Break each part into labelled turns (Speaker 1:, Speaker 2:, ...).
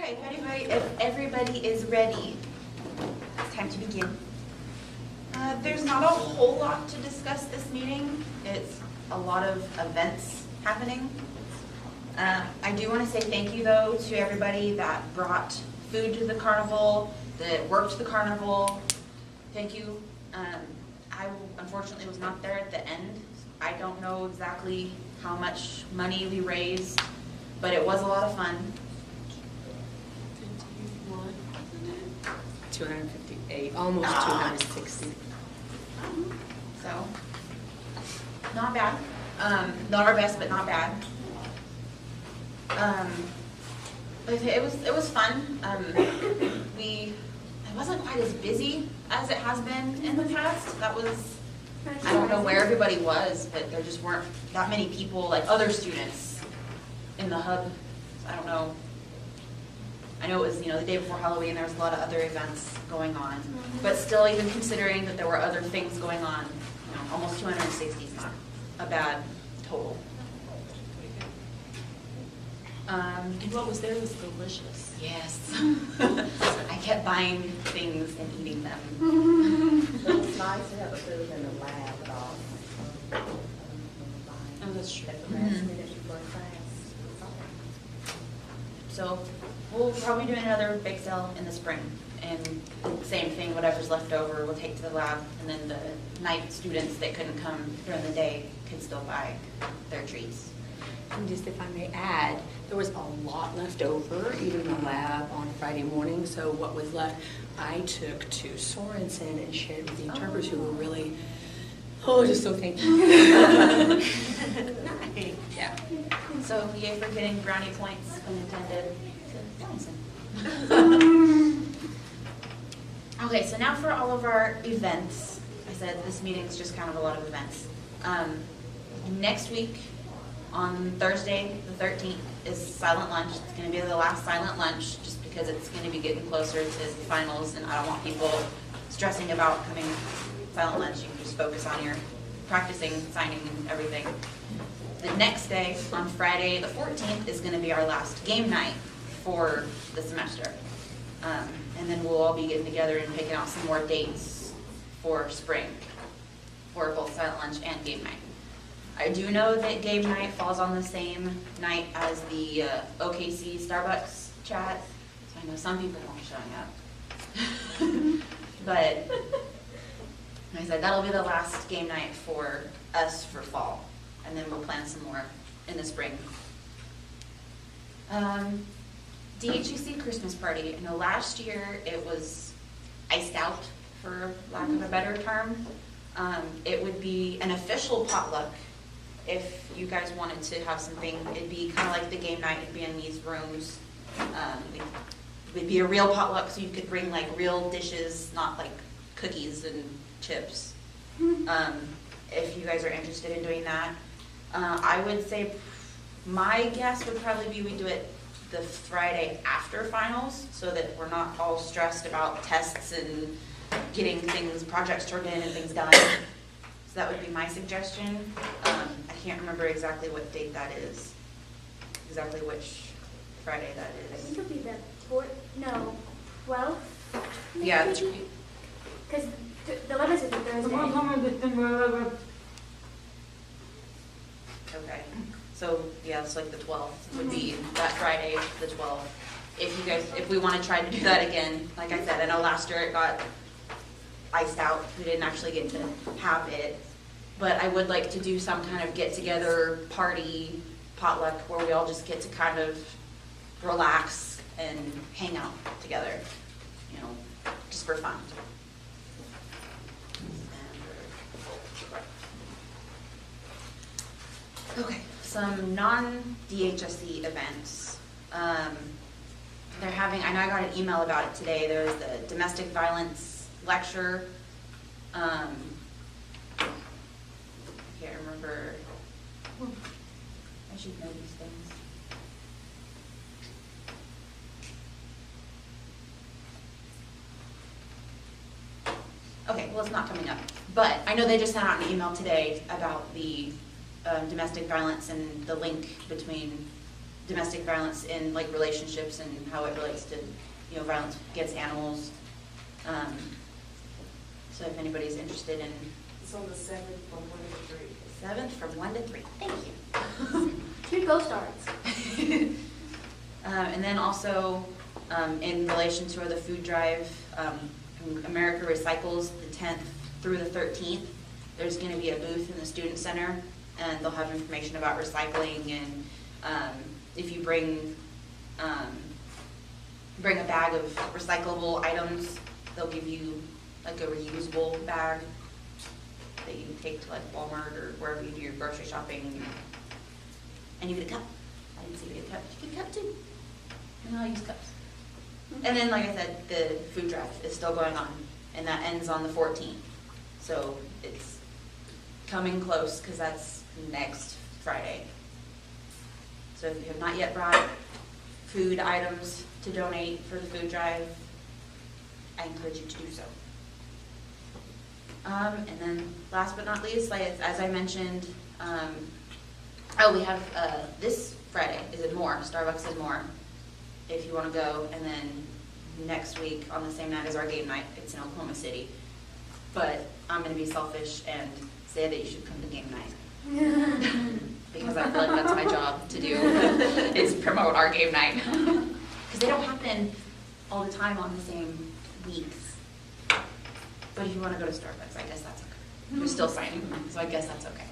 Speaker 1: Okay, if everybody is ready, it's time to begin. There's not a whole lot to discuss this meeting. It's a lot of events happening. I do want to say thank you though to everybody that brought food to the carnival, that worked the carnival. Thank you. I unfortunately was not there at the end. I don't know exactly how much money we raised, but it was a lot of fun.
Speaker 2: 258, almost 260.
Speaker 1: So, not bad. Not our best, but not bad. But it was fun. It wasn't quite as busy as it has been in the past. That was, I don't know where everybody was, but there just weren't that many people, like other students in the hub. So I don't know. I know it was, the day before Halloween, there was a lot of other events going on. But still, even considering that there were other things going on, almost 260 is not a bad total.
Speaker 2: And what was there was delicious.
Speaker 1: Yes. I kept buying things and eating them.
Speaker 3: But it's nice to have a food in the lab at all.
Speaker 2: Oh, that's true.
Speaker 3: At the last minute before class.
Speaker 1: So we'll probably do another bake sale in the spring. And same thing, whatever's left over we'll take to the lab. And then the night students that couldn't come during the day can still buy their treats.
Speaker 2: And just if I may add, there was a lot left over, even in the lab on Friday morning. So what was left, I took to Sorensen and shared with the interpreters who were really, just so thankful.
Speaker 1: Nice.
Speaker 2: Yeah.
Speaker 1: So yay for getting brownie points unintended to Johnson. Okay, so now for all of our events. I said this meeting's just kind of a lot of events. Next week, on Thursday, the 13th, is silent lunch. It's going to be the last silent lunch just because it's going to be getting closer to finals and I don't want people stressing about coming silent lunch. You can just focus on your practicing, signing, and everything. The next day, on Friday the 14th, is going to be our last game night for the semester. And then we'll all be getting together and picking out some more dates for spring for both silent lunch and game night. I do know that game night falls on the same night as the OKC Starbucks chat, so I know some people won't be showing up. But like I said, that'll be the last game night for us for fall, and then we'll plan some more in the spring. DHSC Christmas party. I know last year it was iced out, for lack of a better term. It would be an official potluck. If you guys wanted to have something, it'd be kind of like the game night. It'd be in these rooms. It would be a real potluck, so you could bring like real dishes, not like cookies and chips. If you guys are interested in doing that, I would say my guess would probably be we do it the Friday after finals, so that we're not all stressed about tests and getting things, projects turned in and things done. So that would be my suggestion. I can't remember exactly what date that is, exactly which Friday that
Speaker 4: I
Speaker 1: is.
Speaker 4: think it'll be the 12th.
Speaker 1: Yeah,
Speaker 4: Because the 11th is the Thursday.
Speaker 1: okay. So yeah, it's like the 12th would be that Friday, the 12th. If we want to try to do that again, like I said, I know last year it got iced out. We didn't actually get to have it. But I would like to do some kind of get-together party, potluck, where we all just get to kind of relax and hang out together, just for fun. Okay, some non-DHSC events. They're having, I know I got an email about it today, there was the domestic violence lecture. I can't remember. I should know these things. Okay, well, it's not coming up. But I know they just sent out an email today about the domestic violence and the link between domestic violence in like relationships and how it relates to, violence against animals. So if anybody's interested in.
Speaker 3: It's on the 7th from 1 to 3.
Speaker 1: 7th from 1 to 3. Thank you.
Speaker 4: 2 go starts.
Speaker 1: And then also, in relation to the food drive, America Recycles the 10th through the 13th. There's going to be a booth in the Student Center, and they'll have information about recycling, and if you bring a bag of recyclable items, they'll give you like a reusable bag that you can take to like Walmart or wherever you do your grocery shopping. And you get a cup. I didn't see you get a cup. You get a cup too. And I'll use cups. And then, like I said, the food drive is still going on, and that ends on the 14th. So it's coming close because that's next Friday. So if you have not yet brought food items to donate for the food drive, I encourage you to do so. And then last but not least, like as I mentioned, we have this Friday is in Moore, Starbucks in Moore, if you want to go, and then next week on the same night as our game night, it's in Oklahoma City. But I'm going to be selfish and say that you should come to game night. Because I feel like that's my job to do, is promote our game night. Because they don't happen all the time on the same weeks. But if you want to go to Starbucks, I guess that's okay. You're still signing, so I guess that's okay.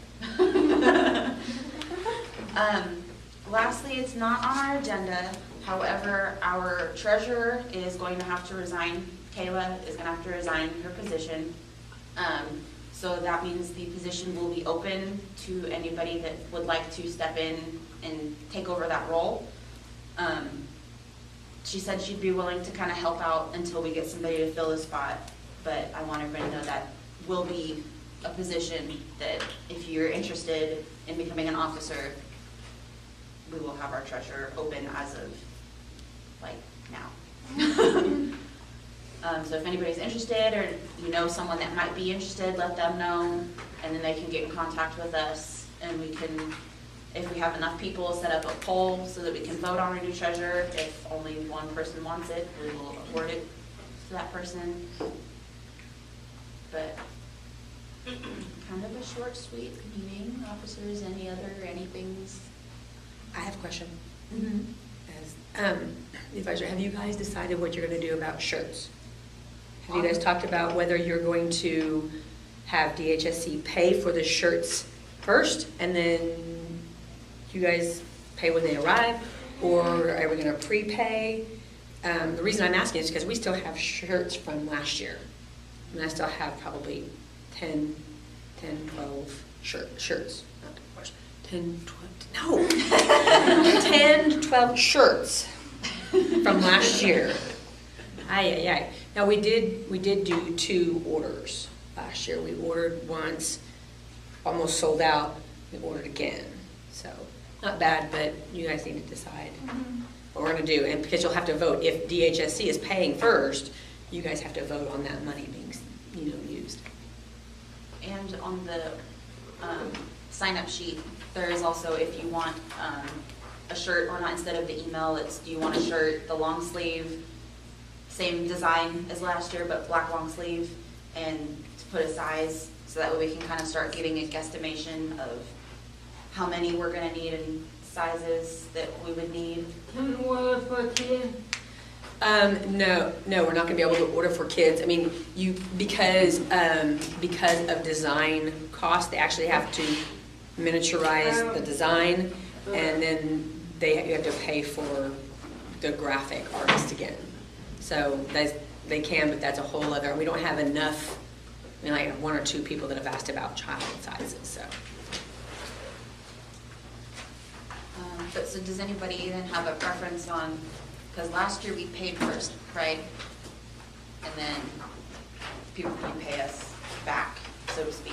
Speaker 1: Lastly, it's not on our agenda. However, our treasurer is going to have to resign. Kayla is going to have to resign her position. So that means the position will be open to anybody that would like to step in and take over that role. She said she'd be willing to kind of help out until we get somebody to fill the spot, but I want everybody to know that will be a position that if you're interested in becoming an officer, we will have our treasurer open as of like now. So if anybody's interested or you know someone that might be interested, let them know, and then they can get in contact with us, and we can, if we have enough people, set up a poll so that we can vote on our new treasurer. If only one person wants it, we will award it to that person. But kind of a short, sweet meeting. Officers, anythings?
Speaker 2: I have a question.
Speaker 1: Mm-hmm.
Speaker 2: As advisor, have you guys decided what you're going to do about shirts? Have you guys talked about whether you're going to have DHSC pay for the shirts first and then you guys pay when they arrive, or are we going to prepay? The reason I'm asking is because we still have shirts from last year. And I still have probably 10, 12 shirts. Not of course, 10, 12, no. 10 to 12 shirts from last year. Aye. Now we did do 2 orders last year. We ordered once, almost sold out. We ordered again. So not bad, but you guys need to decide what we're going to do. And because you'll have to vote, if DHSC is paying first, you guys have to vote on that money being used.
Speaker 1: And on the sign-up sheet, there is also, if you want a shirt or not, instead of the email, it's do you want a shirt, the long sleeve, same design as last year, but black long sleeve, and to put a size, so that way we can kind of start getting a guesstimation of how many we're going to need and sizes that we would need.
Speaker 4: Can we order for kids?
Speaker 2: No, we're not going to be able to order for kids. I mean, because of design costs, they actually have to miniaturize the design, and then you have to pay for the graphic artist again. So they can, but that's a whole other. We don't have enough. I mean, I have 1 or 2 people that have asked about child sizes. So.
Speaker 1: But so does anybody even have a preference on? Because last year we paid first, right? And then people can pay us back, so to speak.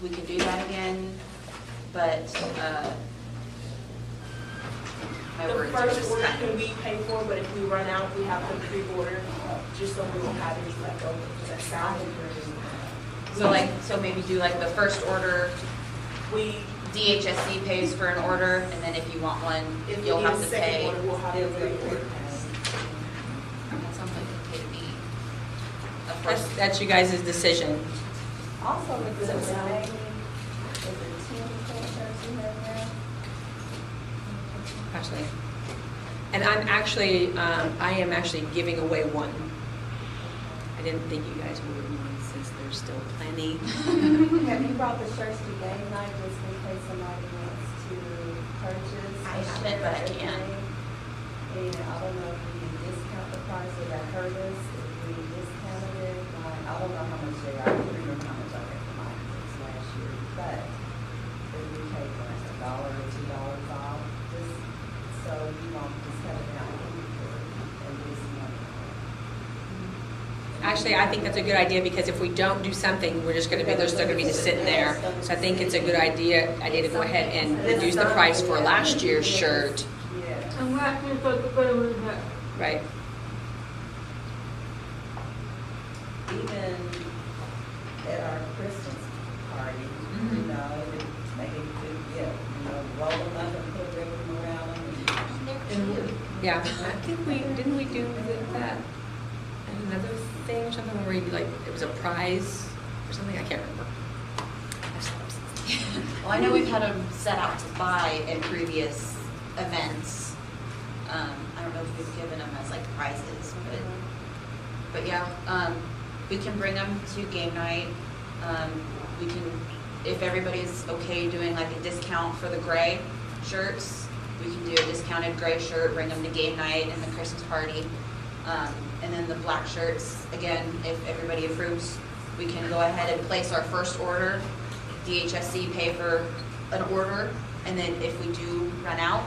Speaker 1: We could do that again, but my
Speaker 3: The
Speaker 1: words are
Speaker 3: first
Speaker 1: just
Speaker 3: order
Speaker 1: kind
Speaker 3: can
Speaker 1: of.
Speaker 3: we pay for, but if we run out, we have to pre-order, just so we won't have any left over. Does that sound?
Speaker 1: So maybe do like the first order.
Speaker 3: We
Speaker 1: DHSC pays for an order, and then if you want one,
Speaker 3: If we
Speaker 1: you'll
Speaker 3: need a
Speaker 1: have to
Speaker 3: second
Speaker 1: pay.
Speaker 3: order, we'll have to pay.
Speaker 1: That sounds like okay to me. Of
Speaker 2: That's,
Speaker 1: course,
Speaker 2: that's you guys' decision.
Speaker 5: Also, with the remaining, is it 10 contracts you have now?
Speaker 2: Actually. And I am actually giving away one. I didn't think you guys would mind since there's still plenty.
Speaker 5: Have you brought the shirts to game night just in case somebody wants to purchase?
Speaker 1: I haven't, but I can.
Speaker 5: And I don't know if we can discount the price of that hurt us, if we discounted it, like, I don't know how much they are, I don't remember how much I got for mine this last year, but if we take like $1 or $2 off, just so you won't just cut it down and this money.
Speaker 2: Actually, I think that's a good idea because if we don't do something, we're just gonna be, they're still gonna be just sitting there. So I think it's a good idea to go ahead and reduce the price for last year's shirt,
Speaker 5: Yeah.
Speaker 4: And last year's was the better one, but
Speaker 2: right?
Speaker 5: Even at our Christmas party, you know, it make a good gift, roll them up and put ribbon around them.
Speaker 1: they're cute.
Speaker 2: Yeah, I think didn't we do that? Another thing or something where you like, it was a prize or something, I can't remember. I've slept since then.
Speaker 1: Well, I know we've had them set out to buy in previous events. I don't know if we've given them as like prizes, but yeah, we can bring them to game night. We can, if everybody's okay doing like a discount for the gray shirts, we can do a discounted gray shirt, bring them to game night and the Christmas party. And then the black shirts, again, if everybody approves, we can go ahead and place our first order. DHSC pay for an order, and then if we do run out,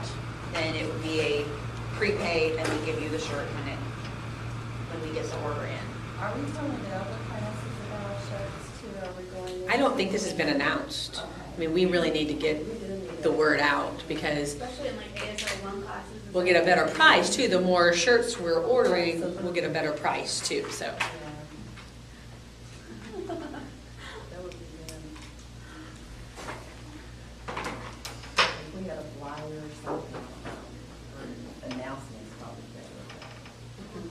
Speaker 1: then it would be a prepaid, and we give you the shirt when we get the order in.
Speaker 5: Are we telling the other classes about shirts too, are we going?
Speaker 2: I don't think this has been announced. I mean, we really need to get the word out because
Speaker 4: especially in like ASL 1 classes. and
Speaker 2: we'll get a
Speaker 4: stuff.
Speaker 2: better price too. The more shirts we're ordering, we'll get a better price too, so.
Speaker 5: Yeah. That would be good. If we had a flyer or something, or announcements, probably better.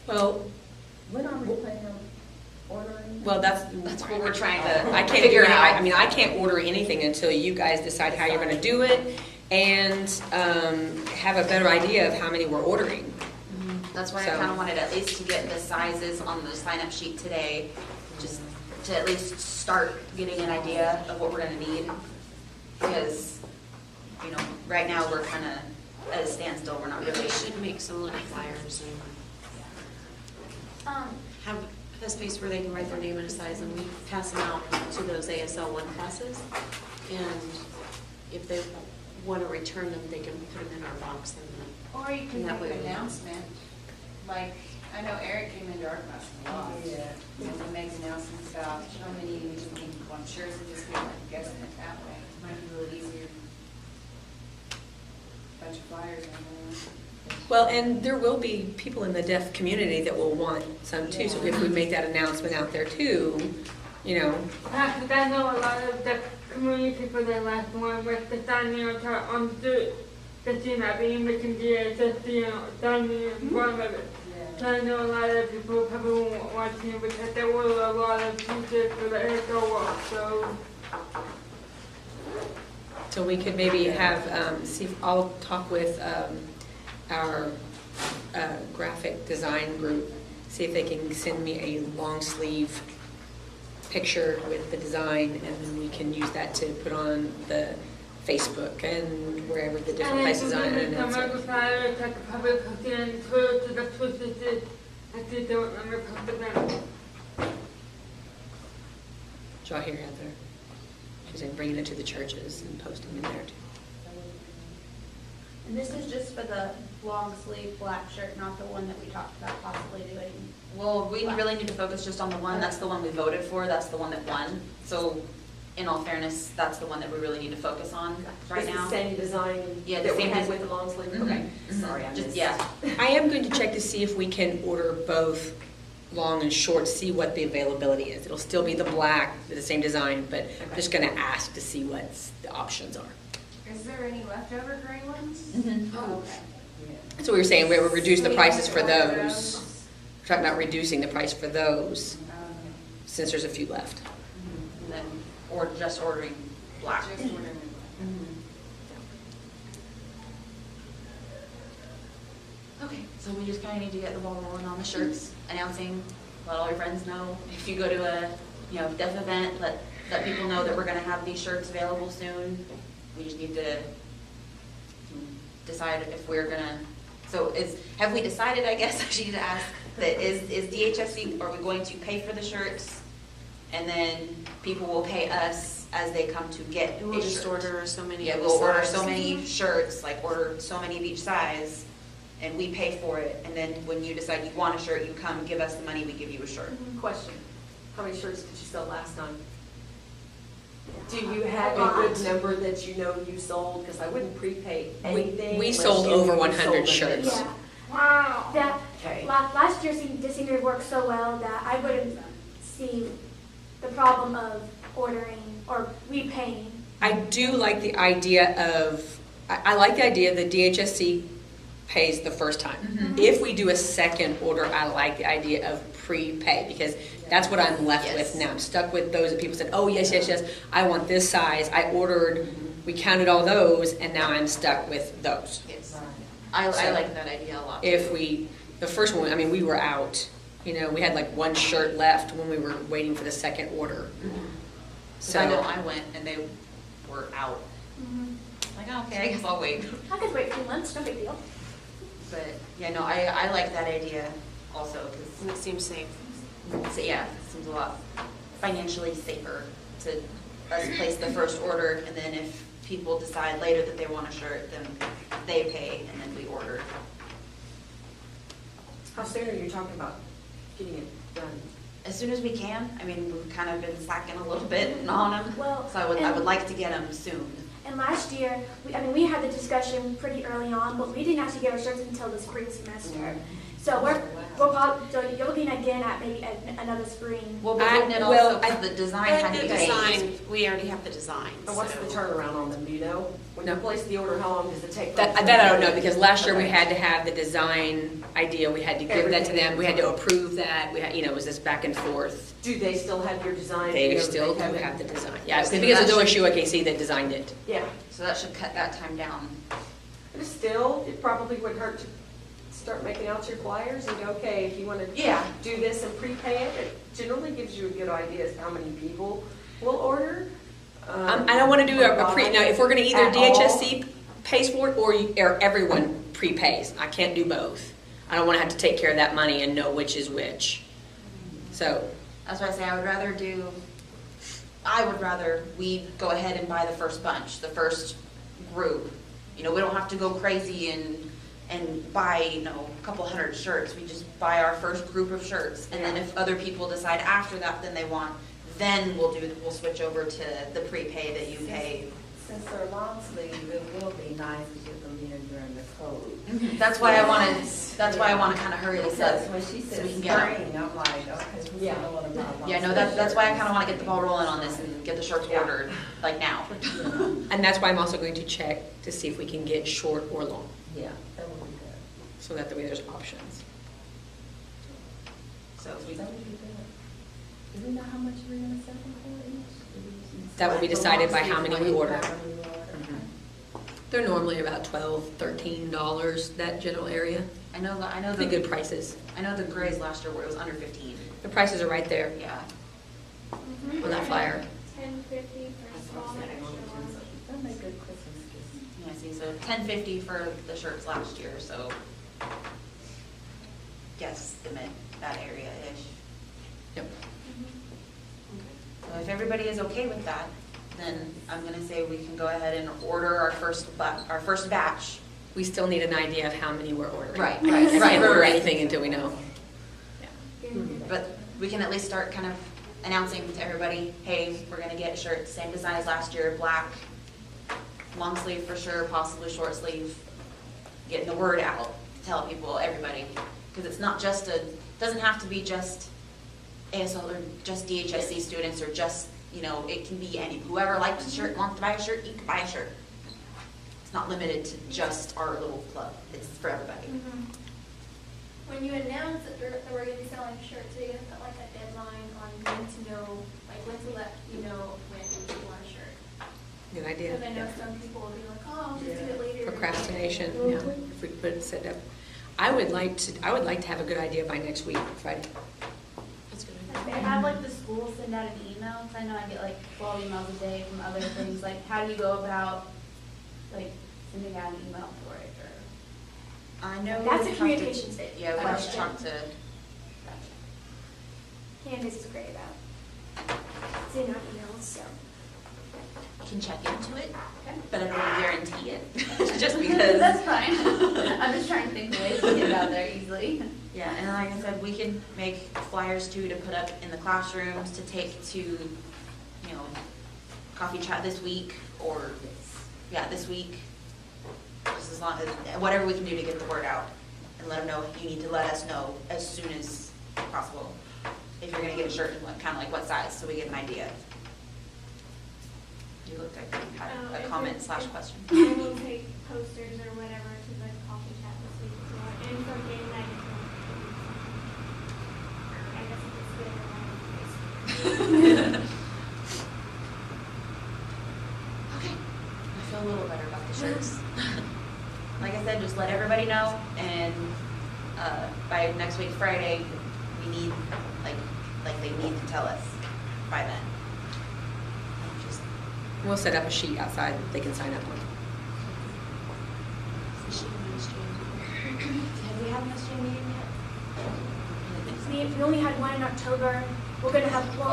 Speaker 2: Well,
Speaker 5: When are we planning on ordering?
Speaker 2: well, that's
Speaker 1: what we're trying to
Speaker 2: I can't
Speaker 1: figure
Speaker 2: figure
Speaker 1: out.
Speaker 2: I mean, I can't order anything until you guys decide how you're gonna do it and have a better idea of how many we're ordering.
Speaker 1: That's why I
Speaker 2: So-
Speaker 1: kind of wanted at least to get the sizes on the sign-up sheet today, just to at least start getting an idea of what we're gonna need. Because, right now, we're kind of at a standstill, we're not
Speaker 6: We
Speaker 1: really.
Speaker 6: should make some little flyers and have a space where they can write their name and a size, and we pass them out to those ASL 1 classes. And if they want to return them, they can put them in our box.
Speaker 7: Or you can
Speaker 6: And that
Speaker 7: make
Speaker 6: way
Speaker 7: an
Speaker 6: we-
Speaker 7: announcement, like, I know Eric came into our class a lot.
Speaker 5: Yeah.
Speaker 7: And we make announcements about how many you need on shirts and just get like guessing it that way. It might be a little easier. Bunch of flyers and everything.
Speaker 2: Well, and there will be people in the deaf community that will want some too, so if we make that announcement out there too,
Speaker 4: Because I know a lot of the community people that last one with the signing on the you know, being making DHSC signing in front of it. So I know a lot of people probably won't want to because there were a lot of teachers for the ASL walk,
Speaker 2: so we could maybe have, see, if I'll talk with our graphic design group, see if they can send me a long sleeve picture with the design, and then we can use that to put on the Facebook and wherever the different places are. And announce it. Did y'all hear Heather? She's like bringing it to the churches and posting it there too.
Speaker 8: And this is just for the long sleeve black shirt, not the one that we talked about possibly doing.
Speaker 1: Well, we really need to focus just on the one, that's the one we voted for, that's the one that won. So, in all fairness, that's the one that we really need to focus on right
Speaker 2: It's the
Speaker 1: now.
Speaker 2: same design
Speaker 1: Yeah, the
Speaker 2: that we
Speaker 1: same
Speaker 2: had
Speaker 1: des-
Speaker 2: with the long sleeve?
Speaker 1: Mhm.
Speaker 2: Okay,
Speaker 1: Mhm.
Speaker 2: sorry, I
Speaker 1: Just,
Speaker 2: missed.
Speaker 1: yeah.
Speaker 2: I am going to check to see if we can order both long and short, see what the availability is. It'll still be the black, the same design, but I'm just gonna ask to see what the options are.
Speaker 7: Is there any leftover gray ones?
Speaker 1: Mm-hmm.
Speaker 7: Oh, okay.
Speaker 2: So we were saying we would reduce the prices for those. We're talking about reducing the price for those, since there's a few left.
Speaker 1: And then, or just ordering black.
Speaker 7: Just ordering.
Speaker 1: Okay, so we just kind of need to get the ball rolling on the shirts, announcing, let all your friends know. If you go to a, deaf event, let people know that we're gonna have these shirts available soon. We just need to decide if we're gonna, have we decided, I guess I should need to ask, that is DHSC, are we going to pay for the shirts? And then people will pay us as they come to get
Speaker 6: We'll
Speaker 1: a
Speaker 6: just
Speaker 1: shirt.
Speaker 6: order so many.
Speaker 1: Yeah,
Speaker 6: of
Speaker 1: we'll
Speaker 6: the
Speaker 1: order
Speaker 6: size.
Speaker 1: so many shirts, like order so many of each size, and we pay for it. And then when you decide you want a shirt, you come give us the money, we give you a shirt.
Speaker 3: Question, how many shirts did you sell last time? Do you have a good number that you know you sold? Because I wouldn't prepay anything.
Speaker 2: We
Speaker 3: unless
Speaker 2: sold
Speaker 3: you
Speaker 2: over
Speaker 3: sold
Speaker 2: 100
Speaker 3: them.
Speaker 2: shirts.
Speaker 8: Yeah,
Speaker 4: Wow.
Speaker 8: that,
Speaker 3: Okay.
Speaker 8: last year just seemed to work so well that I wouldn't see the problem of ordering or repaying.
Speaker 2: I do like the idea of, I like the idea that DHSC pays the first time.
Speaker 1: Mhm.
Speaker 2: If we do a second order, I like the idea of prepay, because that's what I'm left
Speaker 1: Yes.
Speaker 2: with now. I'm stuck with those that people said, oh, yes, I want this size. I ordered, we counted all those, and now I'm stuck with those.
Speaker 1: Yes.
Speaker 5: Right.
Speaker 1: I
Speaker 2: So-
Speaker 1: like that idea a lot.
Speaker 2: If the first one, I mean, we were out, we had like one shirt left when we were waiting for the second order.
Speaker 1: So I know I went and they were out.
Speaker 8: Mhm.
Speaker 1: Like, oh, okay, I guess I'll wait.
Speaker 8: I could wait 2 months, no big deal.
Speaker 1: But, yeah, no, I like that idea also,
Speaker 6: And it seems safe.
Speaker 1: because, it seems a lot financially safer to us place the first order, and then if people decide later that they want a shirt, then they pay, and then we order.
Speaker 3: How soon are you talking about getting it done?
Speaker 1: As soon as we can. I mean, we've kind of been slacking a little bit on them,
Speaker 8: Well,
Speaker 1: so I would
Speaker 8: and-
Speaker 1: like to get them soon.
Speaker 8: And last year, we had the discussion pretty early on, but we didn't actually get our shirts until the spring semester. So we're probably, so you're looking again at maybe another spring.
Speaker 1: Well, but wouldn't it
Speaker 2: well,
Speaker 1: also, because the design had to
Speaker 6: The
Speaker 1: be made.
Speaker 6: design, we already have the design.
Speaker 3: And what's the
Speaker 6: so-
Speaker 3: turnaround on them, do you know? When you
Speaker 2: No.
Speaker 3: place the order, how long does it take?
Speaker 2: That I don't know, because last year we had to have the design idea, we had to give that to them, we had to approve that, we had, it was this back and forth.
Speaker 3: Do they still have your design?
Speaker 2: They
Speaker 3: You know,
Speaker 2: still do
Speaker 3: have it?
Speaker 2: have the design, yeah,
Speaker 1: So
Speaker 2: because it's
Speaker 1: that
Speaker 2: OSU-OKC that designed it.
Speaker 3: Yeah,
Speaker 1: So that should cut that time down.
Speaker 3: but still, it probably wouldn't hurt to start making out your flyers and go, okay, if you want to
Speaker 1: Yeah.
Speaker 3: do this and prepay it, it generally gives you a good idea as to how many people will order.
Speaker 2: I don't want to do a pre, now, if we're going to either
Speaker 3: At all.
Speaker 2: DHSC pays for it, or everyone prepays, I can't do both. I don't want to have to take care of that money and know which is which. So,
Speaker 1: That's why I say I would rather we go ahead and buy the first bunch, the first group. We don't have to go crazy and buy, a couple hundred shirts. We just buy our first group of shirts. And then if other people decide after that then we'll switch over to the prepay that you pay.
Speaker 5: Since they're long sleeve, it will be nice to get them in during the cold.
Speaker 1: That's why I want to kind of hurry this
Speaker 5: Because
Speaker 1: up.
Speaker 5: when she
Speaker 1: so
Speaker 5: said
Speaker 1: we can get 'em.
Speaker 5: spring, I'm like, okay, who's
Speaker 3: Yeah.
Speaker 5: gonna wanna buy long
Speaker 1: Yeah, no,
Speaker 5: sleeve
Speaker 1: that's why I
Speaker 5: shirts?
Speaker 1: kind of want to get the ball rolling on this and get the shirts
Speaker 3: Yeah.
Speaker 1: ordered, like now.
Speaker 2: and that's why I'm also going to check to see if we can get short or long,
Speaker 5: Yeah, that would be good.
Speaker 2: so that way there's options.
Speaker 1: So if we,
Speaker 5: That would be good. Do we know how much we're gonna sell them for each?
Speaker 2: That will be decided by how many we order.
Speaker 5: How many we order.
Speaker 2: They're normally about $12, $13, that general area.
Speaker 1: I know
Speaker 2: Pretty good prices.
Speaker 1: I know the grays last year where it was under 15.
Speaker 2: The prices are right there
Speaker 1: Yeah.
Speaker 2: on that flyer.
Speaker 8: 10.50 for small and extra large.
Speaker 5: That'd make good Christmas gifts.
Speaker 1: Yeah, see, so $10.50 for the shirts last year, so guesstimate that area-ish.
Speaker 2: Yep.
Speaker 1: So if everybody is okay with that, then I'm gonna say we can go ahead and order our first batch.
Speaker 2: We still need an idea of how many we're ordering.
Speaker 1: Right,
Speaker 2: I
Speaker 1: right,
Speaker 2: can't
Speaker 1: right,
Speaker 2: order
Speaker 1: right.
Speaker 2: anything until we know.
Speaker 1: But we can at least start kind of announcing to everybody, hey, we're gonna get shirts, same design as last year, black, long sleeve for sure, possibly short sleeve. Getting the word out, tell people, everybody, because it's not just a Doesn't have to be just ASL or just DHSC students or just, you know, it can be any, whoever likes a shirt, wants to buy a shirt, you can buy a shirt. It's not limited to just our little club, it's for everybody.
Speaker 9: When you announce that we're going to be selling shirts, are you going to put like a deadline on when to know, like when to let you know when you want a shirt?
Speaker 2: Good idea.
Speaker 9: Because I know some people will be like, oh, I'll just do it later.
Speaker 2: Procrastination, yeah, if we put it set up. I would like to have a good idea by next week, Friday.
Speaker 6: That's good.
Speaker 10: Like, I have like the school send out an email, because I know I get like 12 emails a day from other things, like how do you go about like sending out an email for it, or?
Speaker 1: I know.
Speaker 8: That's
Speaker 1: we'll
Speaker 8: a
Speaker 1: have
Speaker 8: communications
Speaker 1: to-
Speaker 8: thing.
Speaker 1: Yeah, we'll have to talk to,
Speaker 8: Candace is great about sending out emails, so.
Speaker 1: we can check into it, but I don't guarantee it, just because.
Speaker 10: That's fine. I'm just trying to think of ways to get it out there easily.
Speaker 1: Yeah, and like I said, we can make flyers too to put up in the classrooms, to take to, you know, coffee chat this week, or, yeah, this week. Just as long as, whatever we can do to get the word out, and let them know, you need to let us know as soon as possible, if you're gonna get a shirt, and what, kind of like what size, so we get an idea. You looked like you had a
Speaker 9: If
Speaker 1: comment
Speaker 9: it's-
Speaker 1: / question.
Speaker 9: I will take posters or whatever to the coffee chat this week as well. And for game night as well. I guess if it's good or not.
Speaker 1: Okay, I feel a little better about the shirts. Like I said, just let everybody know, and by next week, Friday, we need, like they need to tell us by then. Just
Speaker 2: We'll set up a sheet outside that they can sign up on.
Speaker 1: Have we had an SJ meeting yet?
Speaker 8: We only had one in October. We're gonna have, we're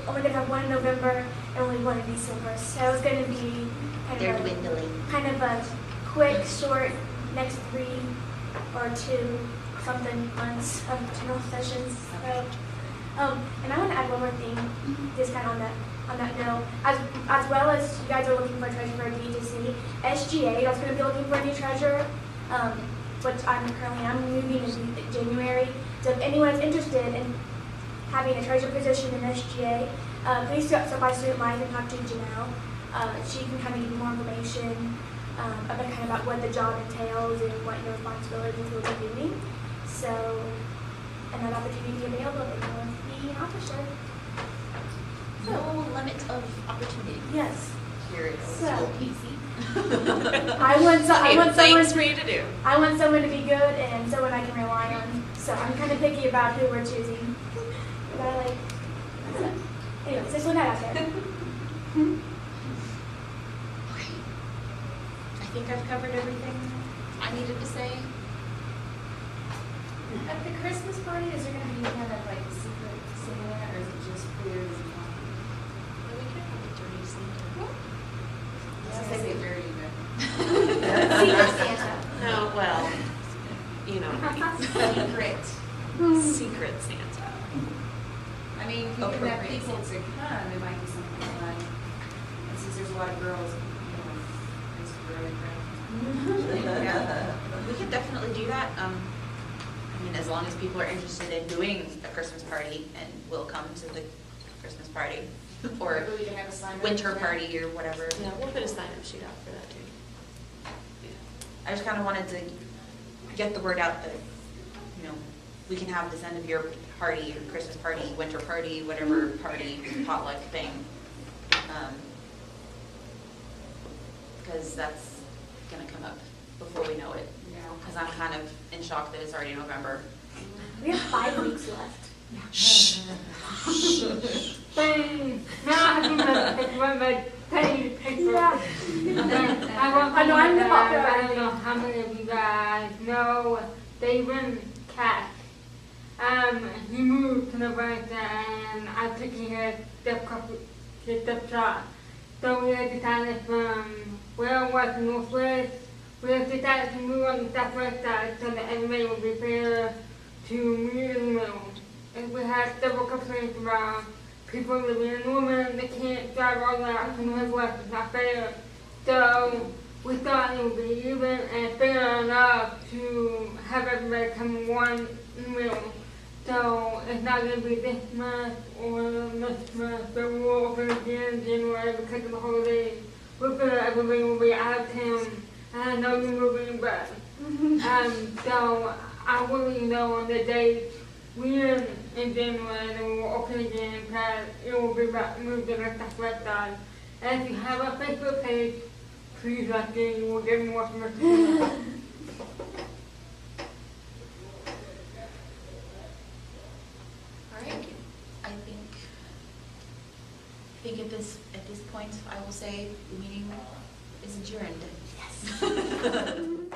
Speaker 8: only gonna have one in November and only one in December. So it's gonna be
Speaker 1: They're
Speaker 8: kind of
Speaker 1: dwindling.
Speaker 8: a quick, short, next 3 or 2 something months of general sessions. So, and I want to add one more thing, just kind of on that note. As well as you guys are looking for a treasurer for DHSC, SGA is going to be looking for a new treasurer, which I'm moving in January. So if anyone is interested in having a treasurer position in SGA, please stop by Student Life and talk to Janelle. She can kind of give you more information about what the job entails and what your responsibilities will be doing. So, and that opportunity available if you want to be an officer.
Speaker 1: No limit of opportunity.
Speaker 8: Yes.
Speaker 1: Here it is.
Speaker 8: So-
Speaker 1: OKC.
Speaker 8: I want someone.
Speaker 6: Things for you to do.
Speaker 8: I want someone to be good and someone I can rely on. So I'm kind of picky about who we're choosing. But I like. So, anyways, just one out there.
Speaker 1: Okay. I think I've covered everything I needed to say.
Speaker 7: At the Christmas party, is there gonna be kind of like a secret Santa, or is it just clear as a
Speaker 6: Well, we could have a dirty Santa.
Speaker 7: I was gonna say dirty, but.
Speaker 8: Secret Santa.
Speaker 6: No, well, you know,
Speaker 7: Secret.
Speaker 6: secret Santa.
Speaker 7: I mean, if you can have people to come, it might be something fun. And since there's a lot of girls, it's really great.
Speaker 1: Yeah. We could definitely do that. I mean, as long as people are interested in doing a Christmas party and will come to the Christmas party or
Speaker 7: Maybe we can have a sign up
Speaker 1: winter
Speaker 7: for that.
Speaker 1: party or whatever.
Speaker 6: Yeah, we'll put a sign-up sheet out for that too.
Speaker 1: I just kind of wanted to get the word out that, you know, we can have this end of year party or Christmas party, winter party, whatever party, potluck thing. Because that's going to come up before we know it. Because I'm kind of in shock that it's already November.
Speaker 8: We have 5 weeks left.
Speaker 1: Shh.
Speaker 4: Thing. Now I can make my tiny picture.
Speaker 8: Yeah.
Speaker 4: I
Speaker 8: know, I'm the popular
Speaker 4: I don't
Speaker 8: one.
Speaker 4: know how many of you guys know David Cash. He moved to Nebraska and I took his step shot. So we had decided from where I was in Northwest, we have decided to move on the southwest side so that everybody would be fair to me in the middle. And we had several complaints about people living in Norman that can't drive all the way out to Northwest. It's not fair. So we thought it would be even and fair enough to have everybody come in one in the middle. So it's not gonna be this month or next month, but we'll open again in January because of the holidays. We're gonna, everybody will be out of town. I know you're moving, but, so I will let you know on the date when in January and we'll open again because it will be moved to the website. And if you have a Facebook page, please like it, you will get more information.
Speaker 1: All right, I think at this point, I will say the meeting is adjourned. Yes.